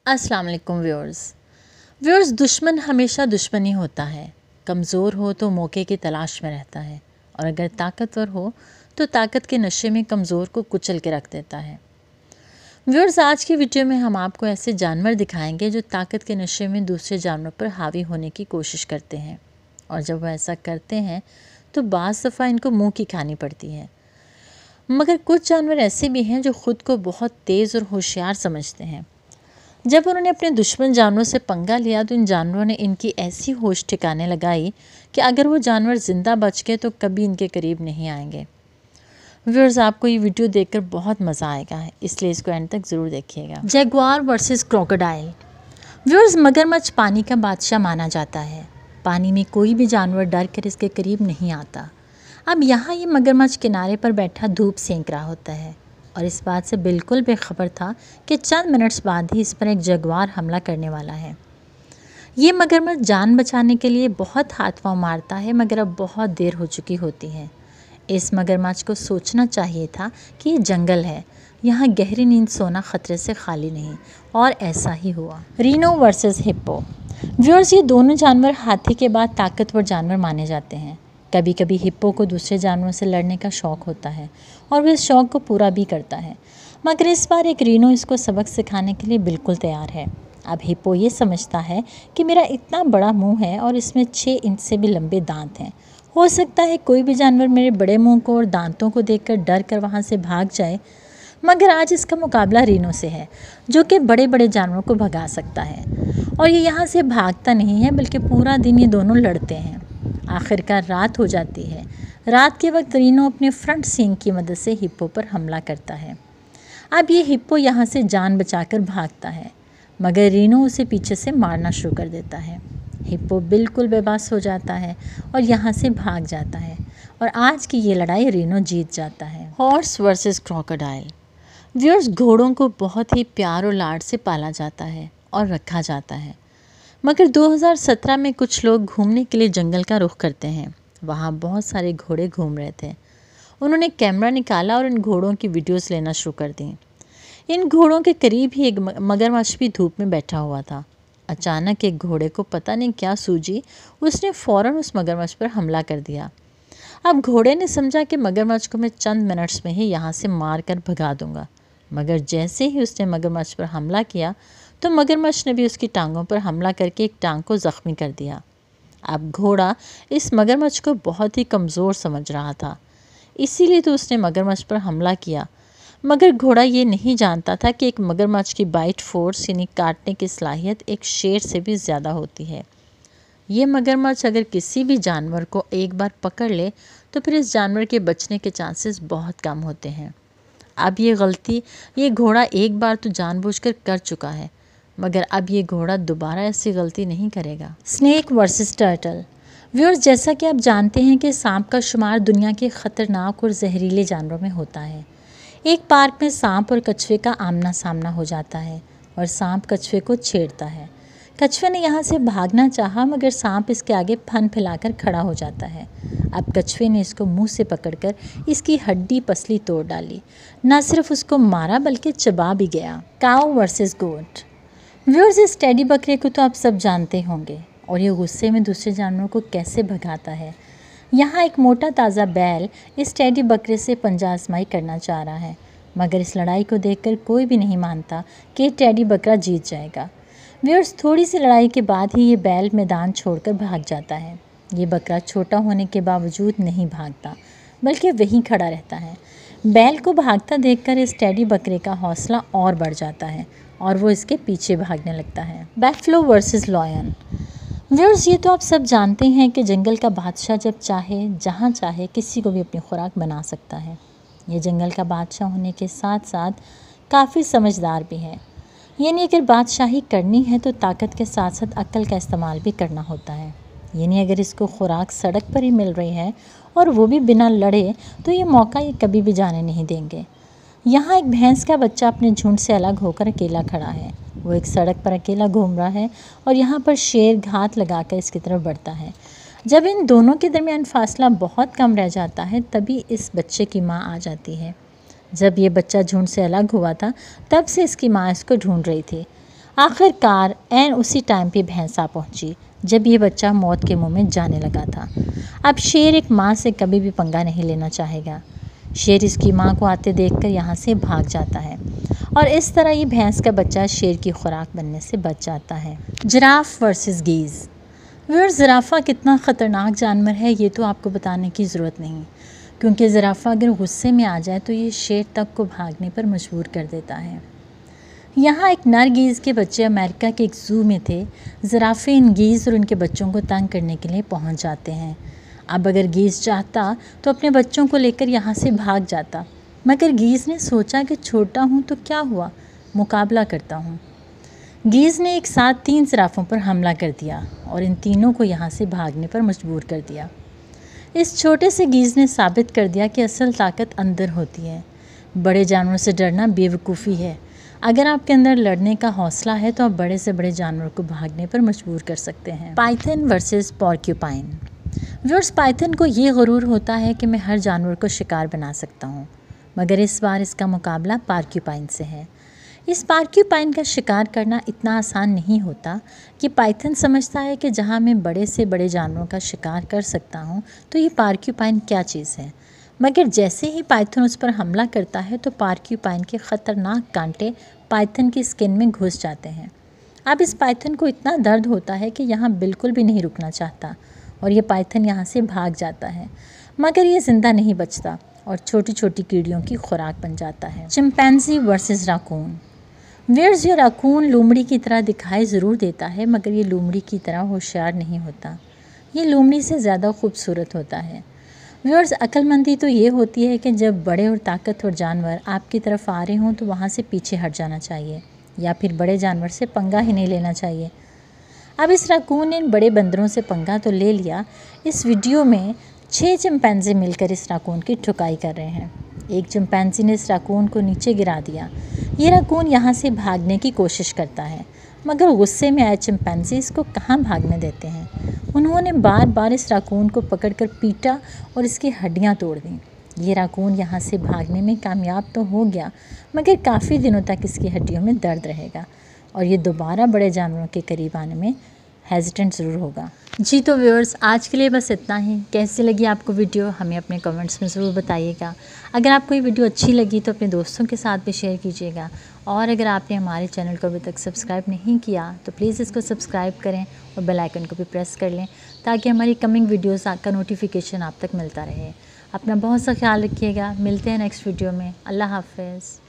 अस्सलाम वालेकुम व्यूअर्स दुश्मन हमेशा दुश्मन ही होता है। कमज़ोर हो तो मौके की तलाश में रहता है और अगर ताकतवर हो तो ताकत के नशे में कमज़ोर को कुचल के रख देता है। व्यूअर्स आज की वीडियो में हम आपको ऐसे जानवर दिखाएंगे जो ताकत के नशे में दूसरे जानवरों पर हावी होने की कोशिश करते हैं और जब वह ऐसा करते हैं तो बाज़ दफ़ा इनको मुँह की खानी पड़ती है। मगर कुछ जानवर ऐसे भी हैं जो ख़ुद को बहुत तेज़ और होशियार समझते हैं। जब उन्होंने अपने दुश्मन जानवरों से पंगा लिया तो इन जानवरों ने इनकी ऐसी होश ठिकाने लगाई कि अगर वो जानवर ज़िंदा बच गए तो कभी इनके करीब नहीं आएंगे। व्यूअर्स आपको ये वीडियो देखकर बहुत मज़ा आएगा, इसलिए इसको एंड तक ज़रूर देखिएगा। Jaguar versus crocodile. व्यूअर्स मगरमच्छ पानी का बादशाह माना जाता है। पानी में कोई भी जानवर डर कर इसके करीब नहीं आता। अब यहाँ ये मगरमच्छ किनारे पर बैठा धूप सेंक रहा होता है और इस बात से बिल्कुल बेखबर था कि चंद मिनट्स बाद ही इस पर एक जगुआर हमला करने वाला है। ये मगरमच्छ जान बचाने के लिए बहुत हाथ पाँव मारता है मगर अब बहुत देर हो चुकी होती है। इस मगरमच्छ को सोचना चाहिए था कि ये जंगल है, यहाँ गहरी नींद सोना खतरे से खाली नहीं, और ऐसा ही हुआ। Reno versus hippo. व्यूअर्स ये दोनों जानवर हाथी के बाद ताकतवर जानवर माने जाते हैं। कभी कभी हिप्पो को दूसरे जानवरों से लड़ने का शौक़ होता है और वह इस शौक़ को पूरा भी करता है, मगर इस बार एक रीनो इसको सबक सिखाने के लिए बिल्कुल तैयार है। अब हिप्पो ये समझता है कि मेरा इतना बड़ा मुंह है और इसमें 6 इंच से भी लंबे दांत हैं। हो सकता है कोई भी जानवर मेरे बड़े मुंह को और दांतों को देखकर डर कर वहाँ से भाग जाए, मगर आज इसका मुकाबला रीनो से है जो कि बड़े बड़े जानवरों को भगा सकता है। और ये यहाँ से भागता नहीं है बल्कि पूरा दिन ये दोनों लड़ते हैं। आखिरकार रात हो जाती है। रात के वक्त रीनो अपने फ्रंट सींग की मदद से हिप्पो पर हमला करता है। अब ये हिप्पो यहाँ से जान बचाकर भागता है मगर रीनो उसे पीछे से मारना शुरू कर देता है। हिप्पो बिल्कुल बेबस हो जाता है और यहाँ से भाग जाता है और आज की ये लड़ाई रीनो जीत जाता है। Horse versus crocodile. व्यूअर्स घोड़ों को बहुत ही प्यार और लाड से पाला जाता है और रखा जाता है, मगर 2017 में कुछ लोग घूमने के लिए जंगल का रुख करते हैं। वहाँ बहुत सारे घोड़े घूम रहे थे। उन्होंने कैमरा निकाला और इन घोड़ों की वीडियोस लेना शुरू कर दी। इन घोड़ों के करीब ही एक मगरमच्छ भी धूप में बैठा हुआ था। अचानक एक घोड़े को पता नहीं क्या सूझी, उसने फ़ौरन उस मगरमच्छ पर हमला कर दिया। अब घोड़े ने समझा कि मगरमच्छ को मैं चंद मिनट्स में ही यहाँ से मार कर भगा दूँगा, मगर जैसे ही उसने मगरमच्छ पर हमला किया तो मगरमच्छ ने भी उसकी टांगों पर हमला करके एक टांग को ज़ख्मी कर दिया। अब घोड़ा इस मगरमच्छ को बहुत ही कमज़ोर समझ रहा था, इसीलिए तो उसने मगरमच्छ पर हमला किया। मगर घोड़ा ये नहीं जानता था कि एक मगरमच्छ की बाइट फोर्स यानी काटने की सलाहियत एक शेर से भी ज़्यादा होती है। ये मगरमच्छ अगर किसी भी जानवर को एक बार पकड़ ले तो फिर इस जानवर के बचने के चांसेस बहुत कम होते हैं। अब ये गलती ये घोड़ा एक बार तो जानबूझकर कर चुका है, मगर अब ये घोड़ा दोबारा ऐसी गलती नहीं करेगा। Snake versus turtle. व्यूअर्स जैसा कि आप जानते हैं कि सांप का शुमार दुनिया के ख़तरनाक और जहरीले जानवरों में होता है। एक पार्क में सांप और कछुए का आमना सामना हो जाता है और सांप कछुए को छेड़ता है। कछुए ने यहाँ से भागना चाहा मगर सांप इसके आगे फन फैलाकर खड़ा हो जाता है। अब कछुए ने इसको मुंह से पकड़कर इसकी हड्डी पसली तोड़ डाली। न सिर्फ उसको मारा बल्कि चबा भी गया। काऊ वर्सेस गोट। व्यूअर्स इस टेडी बकरे को तो आप सब जानते होंगे और ये गुस्से में दूसरे जानवरों को कैसे भगाता है। यहाँ एक मोटा ताज़ा बैल इस टेडी बकरे से पंजा आजमाई करना चाह रहा है, मगर इस लड़ाई को देखकर कोई भी नहीं मानता कि टेडी बकरा जीत जाएगा। व्यूअर्स थोड़ी सी लड़ाई के बाद ही ये बैल मैदान छोड़कर भाग जाता है। ये बकरा छोटा होने के बावजूद नहीं भागता बल्कि वहीं खड़ा रहता है। बैल को भागता देखकर इस टेडी बकरे का हौसला और बढ़ जाता है और वो इसके पीछे भागने लगता है। बैफलो वर्सेस लॉयन। व्यूअर्स ये तो आप सब जानते हैं कि जंगल का बादशाह जब चाहे जहाँ चाहे किसी को भी अपनी खुराक बना सकता है। ये जंगल का बादशाह होने के साथ साथ काफ़ी समझदार भी है, यानी अगर बादशाही करनी है तो ताकत के साथ साथ अक्ल का इस्तेमाल भी करना होता है। यानी अगर इसको खुराक सड़क पर ही मिल रही है और वो भी बिना लड़े तो ये मौका ये कभी भी जाने नहीं देंगे। यहाँ एक भैंस का बच्चा अपने झुंड से अलग होकर अकेला खड़ा है। वो एक सड़क पर अकेला घूम रहा है और यहाँ पर शेर घात लगाकर इसकी तरफ बढ़ता है। जब इन दोनों के दरमियान फासला बहुत कम रह जाता है तभी इस बच्चे की माँ आ जाती है। जब ये बच्चा झुंड से अलग हुआ था तब से इसकी माँ इसको ढूंढ रही थी। आखिरकार ऐन उसी टाइम पे भैंस आ पहुंची जब ये बच्चा मौत के मुंह में जाने लगा था। अब शेर एक माँ से कभी भी पंगा नहीं लेना चाहेगा। शेर इसकी माँ को आते देखकर यहाँ से भाग जाता है और इस तरह ये भैंस का बच्चा शेर की खुराक बनने से बच जाता है। Giraffe versus geese. व्यूअर्स, ज़िराफ़ा कितना ख़तरनाक जानवर है ये तो आपको बताने की ज़रूरत नहीं, क्योंकि ज़िराफ़ा अगर गुस्से में आ जाए तो ये शेर तक को भागने पर मजबूर कर देता है। यहाँ एक नर गीज़ के बच्चे अमेरिका के एक ज़ू में थे। ज़िराफ़े इन गीज़ और उनके बच्चों को तंग करने के लिए पहुँच जाते हैं। अब अगर गीज़ चाहता तो अपने बच्चों को लेकर यहाँ से भाग जाता, मगर गीज़ ने सोचा कि छोटा हूँ तो क्या हुआ, मुकाबला करता हूँ। गीज़ ने एक साथ 3 ज़िराफ़ों पर हमला कर दिया और इन तीनों को यहाँ से भागने पर मजबूर कर दिया। इस छोटे से गीज़ ने साबित कर दिया कि असल ताकत अंदर होती है। बड़े जानवरों से डरना बेवकूफ़ी है। अगर आपके अंदर लड़ने का हौसला है तो आप बड़े से बड़े जानवर को भागने पर मजबूर कर सकते हैं। Python versus porcupine. Viewers, Python को ये गुरूर होता है कि मैं हर जानवर को शिकार बना सकता हूँ, मगर इस बार इसका मुकाबला पॉर्क्यूपाइन से है। इस पॉर्क्यूपाइन का शिकार करना इतना आसान नहीं होता कि पाइथन समझता है कि जहाँ मैं बड़े से बड़े जानवरों का शिकार कर सकता हूँ तो ये पॉर्क्यूपाइन क्या चीज़ है। मगर जैसे ही पाइथन उस पर हमला करता है तो पॉर्क्यूपाइन के ख़तरनाक कांटे पाइथन की स्किन में घुस जाते हैं। अब इस पाइथन को इतना दर्द होता है कि यहाँ बिल्कुल भी नहीं रुकना चाहता और ये पाइथन यहाँ से भाग जाता है, मगर ये ज़िंदा नहीं बचता और छोटी छोटी कीड़ियों की खुराक बन जाता है। Chimpanzee versus राकून। व्यूअर्स, ये राकून लोमड़ी की तरह दिखाई ज़रूर देता है, मगर ये लोमड़ी की तरह होशियार नहीं होता। ये लोमड़ी से ज़्यादा खूबसूरत होता है। व्यूअर्स, अक्लमंदी तो ये होती है कि जब बड़े और ताकतवर जानवर आपकी तरफ आ रहे हों तो वहाँ से पीछे हट जाना चाहिए या फिर बड़े जानवर से पंगा ही नहीं लेना चाहिए। अब इस राकून ने इन बड़े बंदरों से पंगा तो ले लिया। इस वीडियो में 6 चिंपैंजी मिलकर इस राकून की ठुकाई कर रहे हैं। एक चिंपैंजी ने इस राकून को नीचे गिरा दिया। ये राकून यहाँ से भागने की कोशिश करता है, मगर गुस्से में आए चिंपैंजी इसको कहाँ भागने देते हैं। उन्होंने बार बार इस राकून को पकड़कर पीटा और इसकी हड्डियाँ तोड़ दी। ये राकून यहाँ से भागने में कामयाब तो हो गया, मगर काफ़ी दिनों तक इसकी हड्डियों में दर्द रहेगा और ये दोबारा बड़े जानवरों के करीब आने में हेजिटेंट ज़रूर होगा। जी तो व्यूअर्स, आज के लिए बस इतना ही। कैसी लगी आपको वीडियो हमें अपने कमेंट्स में ज़रूर बताइएगा। अगर आपको ये वीडियो अच्छी लगी तो अपने दोस्तों के साथ भी शेयर कीजिएगा और अगर आपने हमारे चैनल को अभी तक सब्सक्राइब नहीं किया तो प्लीज़ इसको सब्सक्राइब करें और बेल आइकन को भी प्रेस कर लें ताकि हमारी कमिंग वीडियोज़ का नोटिफिकेशन आप तक मिलता रहे। अपना बहुत सा ख्याल रखिएगा। मिलते हैं नेक्स्ट वीडियो में। अल्लाह हाफ़िज़।